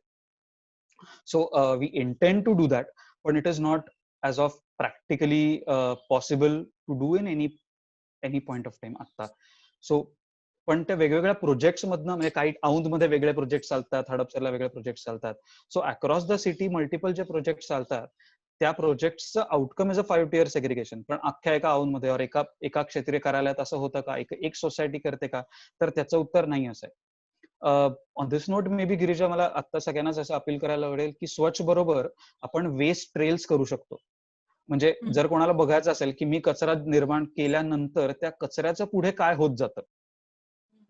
So we intend to do that, but it is not as of practically possible to do in any point of time आता. So पण त्या वेगवेगळ्या प्रोजेक्ट्स मधनं म्हणजे काही औंधमध्ये वेगळे प्रोजेक्ट चालतात, हडपसरला वेगळे प्रोजेक्ट चालतात. So across the city multiple जे प्रोजेक्ट चालतात त्या प्रोजेक्टचं outcome is a 5 tier segregation. पण अख्ख्या एका औंधमध्ये और एका क्षेत्रीय कार्यालयात असं होतं का? एक सोसायटी करते का? तर त्याचं उत्तर नाही असं आहे. On this note may be Girija मला आता सगळ्यांनाच असं अपील करायला आवडेल की स्वच्छ बरोबर आपण वेस्ट ट्रेल्स करू शकतो. म्हणजे जर कोणाला बघायचं असेल की मी कचरा निर्माण केल्यानंतर त्या कचऱ्याचं पुढे काय होत जातं.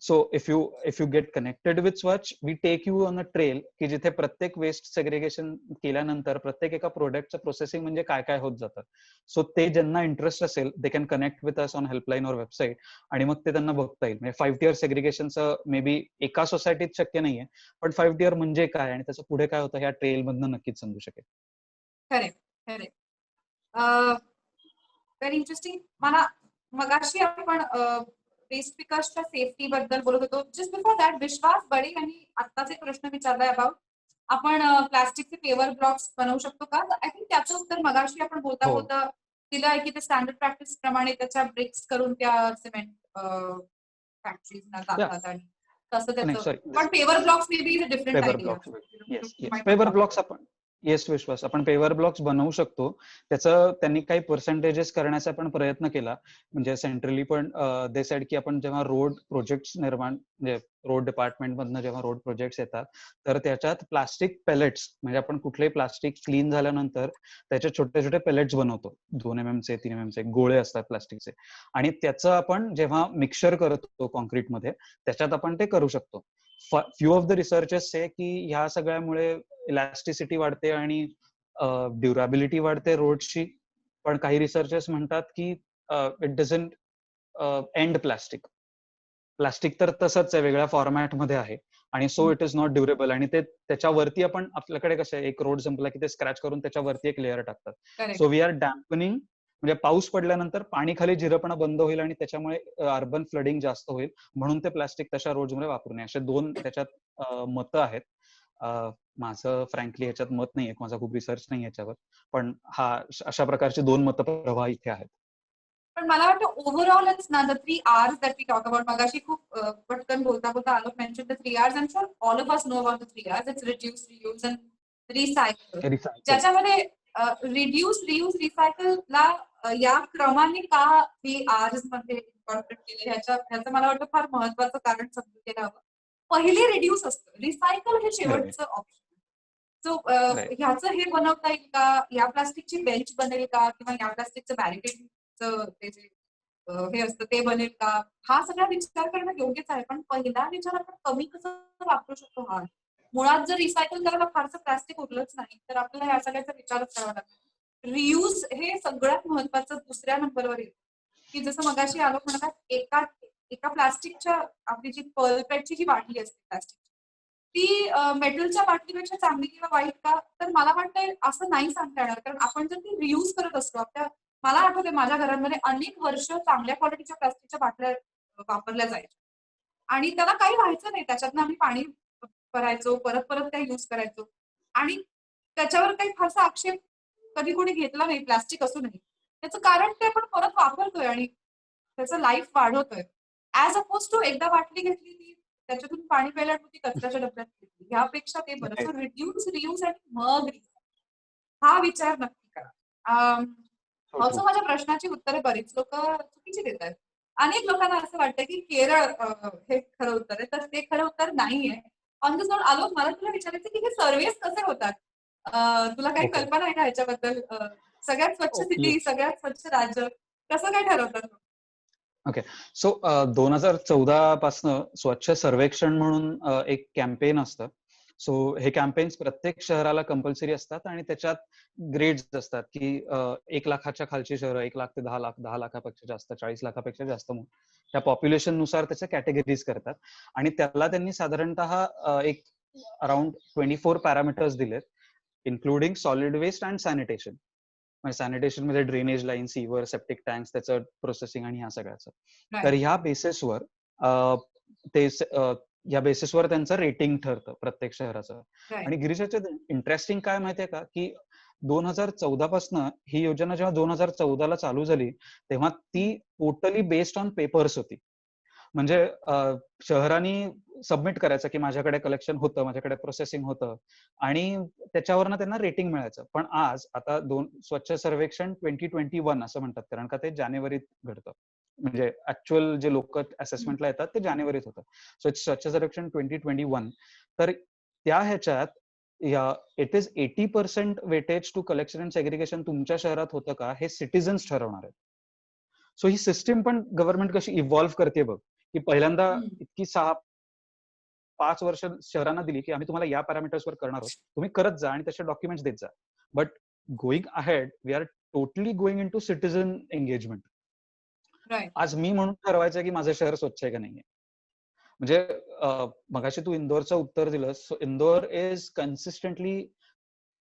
So if you get connected with Swachh we take you on a trail की जिथे प्रत्येक वेस्ट सेग्रिगेशन केल्यानंतर प्रत्येक एका प्रोडक्टचं प्रोसेसिंग म्हणजे काय काय होत जातं. सो ते ज्यांना इंटरेस्ट असेल they can connect with us on helpline और वेबसाईट आणि मग ते त्यांना बघता येईल. म्हणजे 5 टियर सेग्रिगेशनचं मे बी एका सोसायटीत शक्य नाहीये पण 5 टियर म्हणजे काय आणि त्याचं पुढे काय होतं ह्या ट्रेल मधनं नक्कीच समजू शकेल. Correct correct. Very interesting. मला मगाशी आपण वेस्ट पिकर्सच्या सेफ्टी बद्दल बोलत होतो. जस्ट बिफोर दॅट विश्वास बडे यांनी आत्ताच एक प्रश्न विचारलाय अबाउट आपण प्लास्टिकचे पेवर ब्लॉक्स बनवू शकतो का? आय थिंक त्याचं उत्तर मगाशी आपण बोलता हो. बोलता दिलं आहे की ते स्टँडर्ड प्रॅक्टिस प्रमाणे त्याच्या ब्रिक्स करून त्या सिमेंट फॅक्टरीजना या जातात आणि तसं नाही त्याचं सॉरी पण पेवर blocks may be is a different पेवर आयडिया. ब्लॉक्स येस पेवर ब्लॉक्स आपण येस विश्वास आपण पेवर ब्लॉक्स बनवू शकतो. त्याचं त्यांनी काही पर्सेंटेजेस करण्याचा पण प्रयत्न केला. म्हणजे सेंट्रली पण दे सेड की आपण जेव्हा रोड प्रोजेक्ट्स म्हणजे रोड डिपार्टमेंट मधनं जेव्हा रोड प्रोजेक्ट्स येतात तर त्याच्यात प्लास्टिक पेलेट्स म्हणजे आपण कुठलेही प्लास्टिक क्लीन झाल्यानंतर त्याचे छोटे छोटे पेलेट्स बनवतो. 2 mm चे 3 mm चे गोळे असतात प्लास्टिकचे आणि त्याचं आपण जेव्हा मिक्सचर करतो कॉन्क्रीटमध्ये त्याच्यात आपण ते करू शकतो. फ्यू ऑफ द रिसर्चर्स से की ह्या सगळ्यामुळे इलॅस्टिसिटी वाढते आणि ड्युराबिलिटी वाढते रोडची. पण काही रिसर्चर्स म्हणतात की इट डझंट एंड प्लास्टिक तर तसंच आहे वेगळ्या फॉर्मॅटमध्ये आहे आणि so it is not durable आणि ते त्याच्यावरती आपण आपल्याकडे कसं आहे एक रोड संपला की ते स्क्रॅच करून त्याच्यावरती एक लेअर टाकतात. सो वी आर डॅम्पनिंग म्हणजे पाऊस पडल्यानंतर पाणी खाली जिरपणं बंद होईल आणि त्याच्यामुळे अर्बन फ्लडिंग जास्त होईल म्हणून ते प्लास्टिक तशा रोडमध्ये वापरू नये. असे 2 त्याच्यात मतं आहेत. माझं फ्रँकली ह्याच्यात मत नाहीये. माझा खूप रिसर्च नाही याच्यावर. पण अशा प्रकारची 2 मतं प्रवाह इथे आहेत. पण मला वाटतं ओव्हरऑलच ना the 3 R's that we talk about मगाशी खूप पटकन बोलता बोलता Alok mention the 3 R's. I sure all of us know about the 3 R's. It's reduce, reuse and recycle. Recycle. ज्याच्यामध्ये रिड्यूस, रियूज, रिसायकलला या क्रमाने का हे R's मध्ये इन्कॉर्पोरेट केले ह्याचं मला वाटतं फार महत्वाचं कारण समजून घ्यायला हवं. पहिले रिड्यूस असतं, रिसायकल हे शेवटचं ऑप्शन. सो ह्याचं हे बनवता येईल का? या प्लास्टिकची बेंच बनेल का? किंवा या प्लास्टिकचं बॅरिकेड ते जे हे असतं ते बनेल का, हा सगळा विचार करणं योग्यच आहे. पण पहिला विचार आपण कमी कसं वापरू शकतो हा. मुळात जर रिसायकल करायला फारसं प्लास्टिक उरलंच नाही तर आपल्याला या सगळ्याचा विचारच करावा लागतो. रियूज हे सगळ्यात महत्वाचं दुसऱ्या नंबरवर येतं, की जसं मगाशी आलोक म्हणतात एका एका प्लास्टिकच्या आपली जी पर्लपेटची जी बाटली असते प्लास्टिक ती मेटलच्या बाटलीपेक्षा चांगली किंवा वाईट का? तर मला वाटतंय असं नाही सांगता येणार. कारण आपण जर ती रियूज करत असतो मला आठवतंय माझ्या घरांमध्ये अनेक वर्ष चांगल्या क्वालिटीच्या प्लास्टिकच्या बाटल्या वापरल्या जायच्या. आणि त्याला काही व्हायचं नाही. त्याच्यातनं आम्ही पाणी भरायचो, परत परत त्या युज करायचो. आणि त्याच्यावर काही फारसा आक्षेप कधी कोणी घेतला नाही प्लास्टिक असूनही. त्याचं कारण ते आपण परत वापरतोय आणि त्याचं लाईफ वाढवतोय. ॲज अपोज टू एकदा बाटली घेतली ती त्याच्यातून पाणी प्यायला ती कचऱ्याच्या डब्यात घेतली. ह्यापेक्षा ते बरं. Right. सो रिड्यूस, रियूज आणि मग हा विचार नक्की करा. अं, So true. माझ्या प्रश्नाची उत्तरे बरीच लोक चुकीची देत आहेत. अनेक लोकांना असं वाटतं की केरळ हे खरं उत्तर आहे, तर ते खरं उत्तर नाहीये. ऑन द नोट आलोक मला तुला विचारायचं की हे सर्वेस कसे होतात? तुला काही Okay. कल्पना आहे का ह्याच्याबद्दल? सगळ्यात स्वच्छ Oh, सिटी, yes. सगळ्यात स्वच्छ राज्य कसं काय ठरवतात? ओके. सो 2014 पासनं स्वच्छ सर्वेक्षण म्हणून एक कॅम्पेन असतं. सो हे कॅम्पेन्स प्रत्येक शहराला कंपल्सरी असतात आणि त्याच्यात ग्रेड्स असतात की 1 लाखाच्या खालची शहरं 1 लाख ते 10 लाख, 10 लाखापेक्षा जास्त, 40 लाखापेक्षा जास्त त्या पॉप्युलेशन नुसार त्याच्या कॅटेगरीज करतात आणि त्याला त्यांनी साधारणतः एक अराउंड 24 पॅरामीटर्स दिलेत, including solid waste and sanitation. म्हणजे सॅनिटेशन मध्ये drainage line, sewer, septic tanks, त्याचं प्रोसेसिंग आणि ह्या सगळ्याचं. तर ह्या बेसिसवर या बेसिसवर त्यांचं रेटिंग ठरतं प्रत्येक शहराचं. आणि गिरीशाचं इंटरेस्टिंग काय माहितीये का, की 2014 पासनं ही योजना जेव्हा 2014ला चालू झाली तेव्हा ती टोटली बेस्ड ऑन पेपर्स होती. म्हणजे शहरांनी सबमिट करायचं की माझ्याकडे कलेक्शन होतं, माझ्याकडे प्रोसेसिंग होतं आणि त्याच्यावरनं त्यांना रेटिंग मिळायचं. पण आता स्वच्छ सर्वेक्षण 2021 असं म्हणतात, कारण का ते जानेवारीत घडतं. म्हणजे ऍक्च्युअल जे लोक असेसमेंटला येतात ते जानेवारीत होतं. स्वच्छ सर्वेक्षण 2021. तर त्या ह्याच्यात it is 80% weightage to collection and segregation तुमच्या शहरात होतं का हे सिटीजन्स ठरवणार आहेत. सो ही सिस्टीम पण गव्हर्नमेंट कशी इव्हॉल्व्ह करते बघ, की पहिल्यांदा इतकी 5 वर्ष शहरांना दिली की आम्ही तुम्हाला या पॅरामीटर्सवर करणार आहोत, तुम्ही करत जा आणि त्याचे डॉक्युमेंट्स देत जा. But going ahead we are totally going into citizen engagement. आज मी म्हणून ठरवायचं की माझं शहर स्वच्छ आहे का नाहीये. म्हणजे मगाशी तू इंदोरचं उत्तर दिलंस. इंदोर इज कन्सिस्टंटली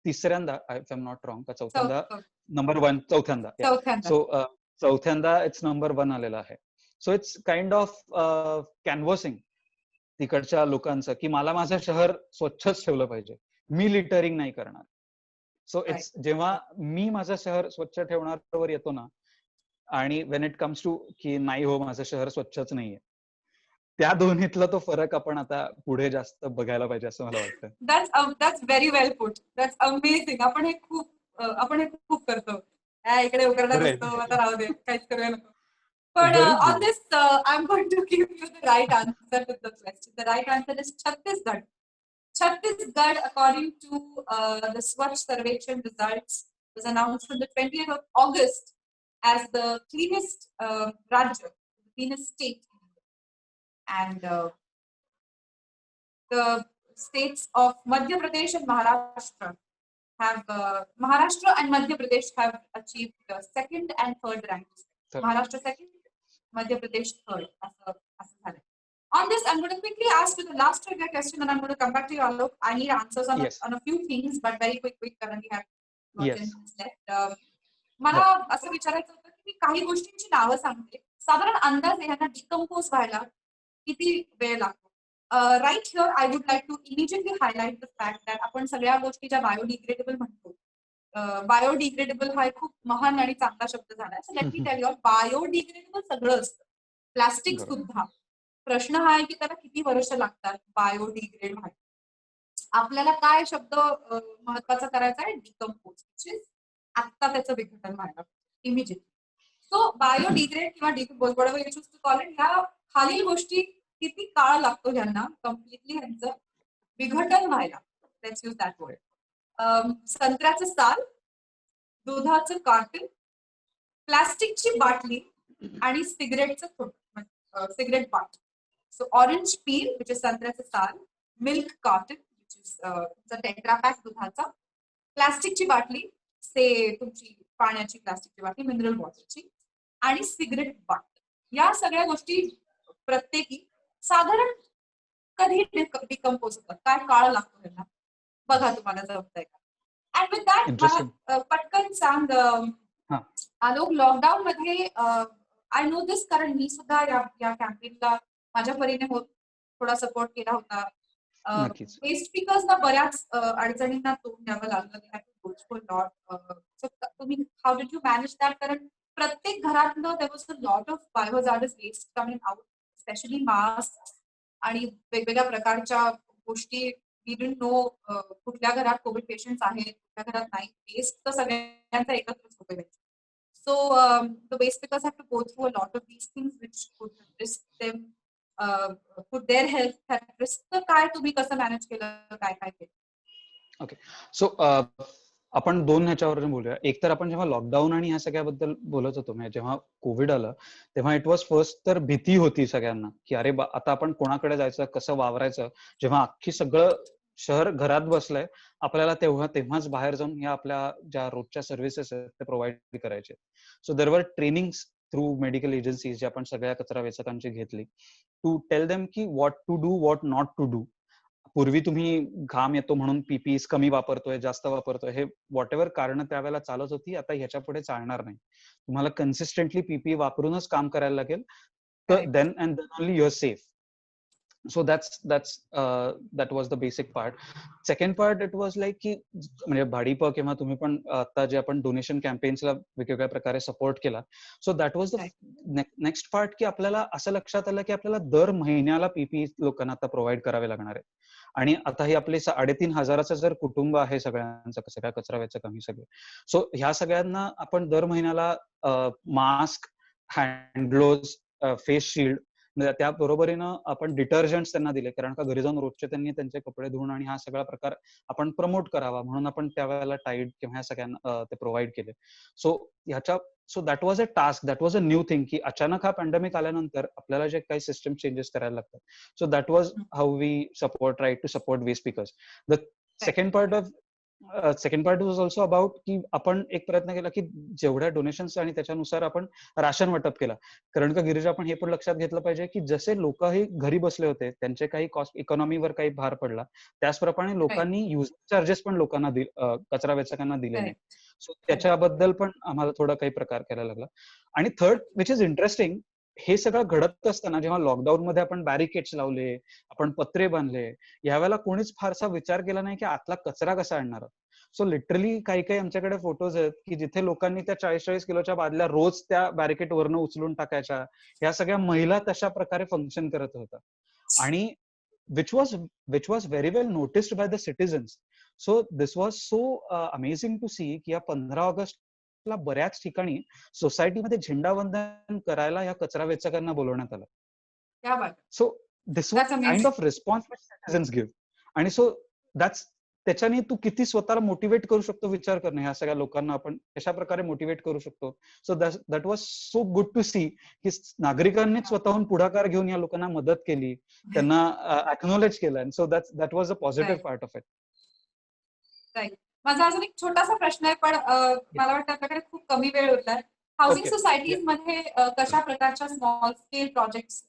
तिसऱ्यांदा, if I am not wrong, का चौथ्यांदा नंबर 1, चौथ्यांदा. सो चौथ्यांदा इट्स नंबर 1 आलेला आहे. So it's kind of canvassing तिकडच्या लोकांचं की मला माझं शहर स्वच्छच ठेवलं पाहिजे, मी लिटरिंग नाही करणार. सो इट्स जेव्हा मी माझं शहर स्वच्छ ठेवण्यावर येतो ना, आणि वेन इट कम्स टू की नाही हो माझं शहर स्वच्छच नाहीये, त्या दोन्हीतला तो फरक आपण आता पुढे जास्त बघायला पाहिजे असं मला वाटतं. That's very well put. That's amazing. आपण हे खूप करतो. इकडे उघडत असतो, आता राहू दे, काहीच करूया नको. But on this, I'm going to give you the right answer to the question. The right answer is Chhattisgarh. Chhattisgarh, according to the Swachh Sarvekshan results, was announced on the 20th of August as the cleanest Rajya, the cleanest state. And the states of Madhya Pradesh and Maharashtra Maharashtra and Madhya Pradesh have achieved the second and third ranks. Maharashtra second, Madhya Pradesh third. On this, I'm going to quickly ask you the last trivia question, and I'm going to come back to you, Alok. I need answers on a few things, but very quick, कारण we have 10 minutes left. मला असं विचारायचं होतं की मी काही गोष्टींची नावं सांगते, साधारण अंदाज ह्यांना डिकम्पोज व्हायला किती वेळ लागतो. Right here, I would like to immediately highlight the fact that आपण सगळ्या गोष्टी ज्या बायोडिग्रेडेबल म्हणतो, बायोडिग्रेडेबल हा खूप महान आणि चांगला शब्द झाला. So let me tell you, biodegradable सगळं असतं, प्लास्टिक सुद्धा. प्रश्न हा आहे की त्याला किती वर्ष लागतात बायोडिग्रेड व्हायला. आपल्याला काय शब्द महत्वाचा करायचा आहे, डिकम्पोज. आत्ता त्याचं विघटन व्हायला इमिजिएटली. सो बायोडिग्रेड किंवा decompose, whatever you choose to call it, ह्या खालील गोष्टी किती काळ लागतो ह्यांना कम्प्लिटली ह्यांचं विघटन व्हायला. Let's use that word. संत्र्याचं साल, दुधाचं कार्टन, प्लास्टिकची बाटली आणि सिगरेटचं सिगरेट बाटली. So orange peel which is संत्र्याचं साल, मिल्क कार्टन विच इज तुमचा टेट्रा पॅक दुधाचा, प्लास्टिकची बाटली तुमची पाण्याची प्लास्टिकची बाटली, मिनरल वॉटरची, आणि सिगरेट बाटली. या सगळ्या गोष्टी प्रत्येकी साधारण कधी डिकम्पोज होतात, काय काळ लागतो त्यांना बघा, तुम्हाला जमतंय का? And with that interesting. मला पटकन सांग हा. आलोक, लॉकडाऊन मध्ये आय नो दिस, कारण मी सुद्धा या कॅम्पेनला माझ्या परीने थोडा सपोर्ट केला होता. नक्कीच. वेस्ट स्पीकर्सना बऱ्याच अडचणींना तोंड द्यावं लागलं. तुम्ही how did you manage that? कारण प्रत्येक घरातनं there was a lot of biohazards waste coming out, specially mask आणि वेगवेगळ्या प्रकारच्या गोष्टी. वी डिडंट नो कुठल्या घरात कोविड पेशंट्स आहेत, कुठल्या घरात नाही. वेस्ट तर सगळ्यांचा एकत्रच होतोय. So the waste pickers have to go through a lot of these things which could risk them, put their health at risk. तर काय तुम्ही कसं मॅनेज केलं, काय केलं? ओके, सो आपण दोन ह्याच्यावरून बोलूया. एक तर आपण जेव्हा लॉकडाऊन आणि ह्या सगळ्याबद्दल बोलत होतो, म्हणजे जेव्हा कोविड आलं तेव्हा इट वॉज फर्स्ट तर भीती होती सगळ्यांना की अरे आता आपण कोणाकडे जायचं, कसं वावरायचं, जेव्हा अख्खी सगळं शहर घरात बसलंय. आपल्याला तेव्हाच बाहेर जाऊन या आपल्या ज्या रोजच्या सर्व्हिसेस आहेत ते प्रोव्हाइड करायचे. So there were trainings through medical agencies जे आपण सगळ्या कचरा वेचकांची घेतली, टू टेल देम की what to do, what not to do. पूर्वी तुम्ही घाम येतो म्हणून पीपीई कमी वापरतोय, जास्त वापरतोय, हे व्हॉट एव्हर कारण त्यावेळेला चालत होती, आता ह्याच्या पुढे चालणार नाही. तुम्हाला कन्सिस्टंटली पीपीई वापरूनच काम करायला लागेल. तर then and then only your safe. So that was the basic part. Second part, it was like की म्हणजे भाडीपं किंवा तुम्ही पण आता जे आपण डोनेशन कॅम्पेन्सला वेगवेगळ्या प्रकारे सपोर्ट केला. So that was the next part की आपल्याला असं लक्षात आलं की आपल्याला दर महिन्याला पीपीई लोकांना आता प्रोव्हाइड करावे लागणार आहे. आणि आता ही आपले 3,500 जर कुटुंब आहे सगळ्यांचं, सगळ्या कचरा वेचक आम्ही सगळे. सो ह्या सगळ्यांना आपण दर महिन्याला mask, hand gloves, face shield, त्या बरोबरीनं आपण डिटर्जंट्स त्यांना दिले, कारण का घरी जाऊन रोजचे त्यांनी त्यांचे कपडे धुवून आणि हा सगळा प्रकार आपण प्रमोट करावा म्हणून आपण त्यावेळेला टाईड किंवा ह्या सगळ्यांना ते प्रोव्हाइड केले. So that was a task, that was a new thing की अचानक हा पॅन्डेमिक आल्यानंतर आपल्याला जे काही सिस्टम चेंजेस करायला लागतात. So that was how we try to support waste speakers. The second part was also about की आपण एक प्रयत्न केला की जेवढ्या डोनेशन्स आणि त्याच्यानुसार आपण राशन वाटप केला. कारण का गिरीजा, आपण हे पण लक्षात घेतलं पाहिजे की जसे लोकही घरी बसले होते, त्यांचे काही कॉस्ट इकॉनॉमीवर काही भार पडला, त्याचप्रमाणे लोकांनी युज चार्जेस पण लोकांना कचरा वेचकांना दिले नाही. सो त्याच्याबद्दल पण आम्हाला थोडा काही प्रकार करायला लागला. आणि थर्ड विच इज इंटरेस्टिंग, हे सगळं घडत असताना जेव्हा लॉकडाऊन मध्ये आपण बॅरिकेड्स लावले, आपण पत्रे बांधले, यावेळेला कोणीच फारसा विचार केला नाही की आतला कचरा कसा आणणार. सो लिटरली काही आमच्याकडे फोटोज आहेत की जिथे लोकांनी त्या 40-40 किलोच्या बादल्या रोज त्या बॅरिकेड वरनं उचलून टाकायच्या. ह्या सगळ्या महिला तशा प्रकारे फंक्शन करत होता. आणि which was very well noticed by the citizens. So this was so amazing to see की या 15 ऑगस्टला बऱ्याच ठिकाणी सोसायटीमध्ये झेंडावंदन करायला या कचरा वेचकांना बोलवण्यात आलं. So this was kind of response which citizens give. आणि सो त्याच्याने तू किती स्वतःला मोटिवेट करू शकतो विचार करणं, ह्या सगळ्या लोकांना आपण कशा प्रकारे मोटिवेट करू शकतो. So that was so good to see की नागरिकांनी स्वतःहून पुढाकार घेऊन या लोकांना मदत केली, त्यांना अॅक्नॉलेज केलं. So that was a positive part of it. माझा अजून एक छोटासा प्रश्न आहे, पण मला वाटतं आपल्याकडे खूप कमी वेळ उरलाय. हाऊसिंग सोसायटीज मध्ये कशा प्रकारच्या स्मॉल स्केल प्रोजेक्ट्स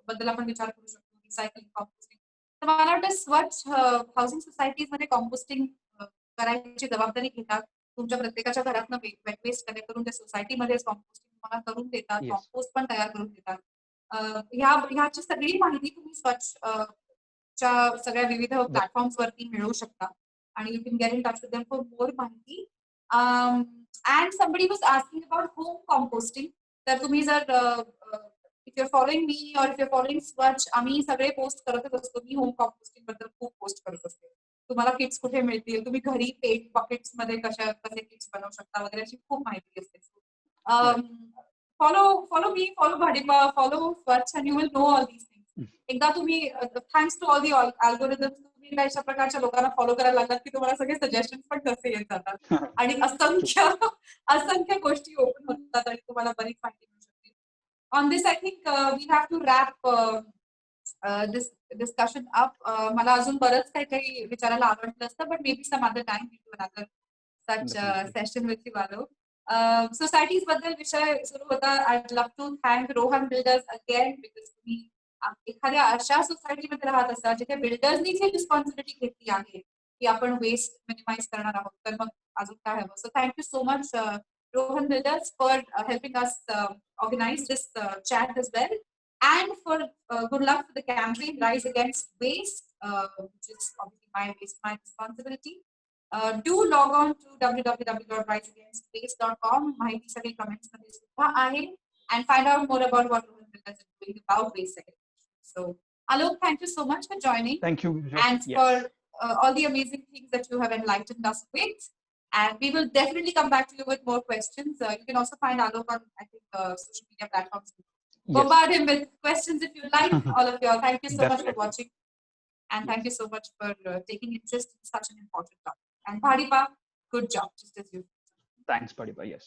बद्दल आपण विचार करू शकतो, रिसायकलिंग, कॉम्पोस्टिंग. तर मला वाटतं स्वच्छ हाऊसिंग सोसायटीज मध्ये कॉम्पोस्टिंग करायची जबाबदारी घेतात. तुमच्या प्रत्येकाच्या घरातनं वेट वेस्ट कलेक्ट करून त्या सोसायटीमध्ये कॉम्पोस्टिंग तुम्हाला करून देतात, कॉम्पोस्ट पण तयार करून देतात. ह्याची सगळी माहिती तुम्ही स्वच्छ सगळ्या विविध प्लॅटफॉर्म्स वरती मिळवू शकता. आणि you can get in touch with them for more माहिती. And somebody was asking about home composting. तर तुम्ही जर if you're following me or if you're following स्वच्छ, आम्ही सगळे पोस्ट करतच असतो. मी होम कॉम्पोस्टिंग बद्दल खूप पोस्ट करत असते. तुम्हाला किट्स कुठे मिळतील, तुम्ही घरी पेट पॉकेट्स मध्ये कसे किट्स बनवू शकता वगैरे अशी खूप माहिती असते. फॉलो मी, फॉलो भाडीपा, फॉलो स्वच्छ, and you will know all these things. एकदा तुम्ही thanks to all the algorithms अशा प्रकारच्या लोकांना फॉलो करायला लागतात की तुम्हाला सगळे सजेशन पण तसे येत जातात. आणि असंख्य असंख्य गोष्टी ओपन होतात आणि तुम्हाला बरीच माहिती मिळू शकते. On this I think we have to wrap this discussion up. मला अजून बरंच काही काही विचारायला आवडलं असतं, but maybe some other time we do another such Definitely. Session with you Alok. Societies बद्दल विषय सुरू होता. I love to thank Rohan builders again, because तुम्ही एखाद्या अशा सोसायटीमध्ये राहत असाल जिथे बिल्डर्सनीच ही रिस्पॉन्सिबिलिटी घेतली आहे की आपण वेस्ट मिनिमाइज करणार आहोत, तर मग अजून काय हवं. So thank you so much Rohan Builders for helping us organize this chat as well, and for good luck for the campaign Rise Against Waste, which is obviously my waste, my responsibility. Do log on to www.riseagainstwaste.com. माहिती सगळी comments मध्ये सुद्धा आहे, and find out more about what Rohan Builders is doing about waste segregation. So Alok, thank you so much for joining. Thank you. And Yes. for all the amazing things that you have enlightened us with. And we will definitely come back to you with more questions. You can also find Alok on, I think, social media platforms. Yes. Bombard him with questions if you like, all of you all. Thank you so much for Definitely. watching. And thank Yes. you so much for taking interest in such an important topic. And Bhadipa, good job, just as you. Thanks, Padipa. Yes.